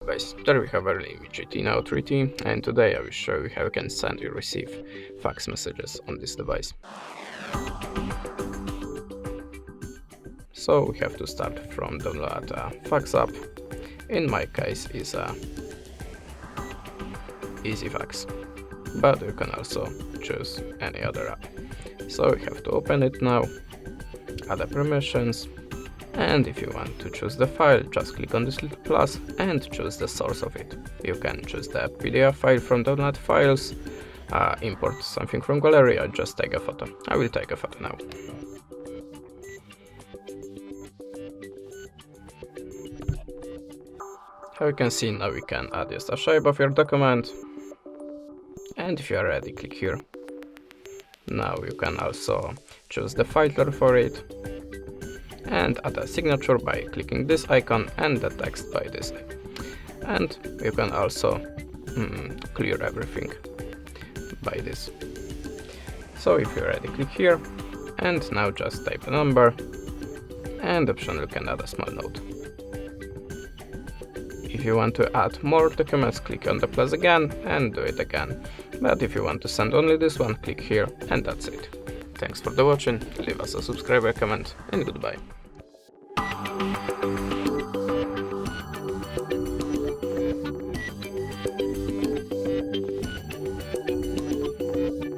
guys, there we have a REALME GT Neo 3T, and today I will show you how you can send and receive fax messages on this device. So we have to start from download a fax app. In my case is a EasyFax, but you can also choose any other app. So we have to open it now, add the permissions, and if you want to choose the file, just click on this little plus and choose the source of it. You can choose the PDF file from download files, import something from gallery, or just take a photo. I will take a photo now. How you can see, now we can add just a shape of your document, and if you are ready, click here. Now you can also choose the filter for it and add a signature by clicking this icon and the text by this. And you can also clear everything by this. So if you're ready, click here, and now just type a number, and optional you can add a small note. If you want to add more documents, click on the plus again and do it again. But if you want to send only this one, click here, and that's it. Thanks for the watching, leave us a subscribe, comment, and goodbye.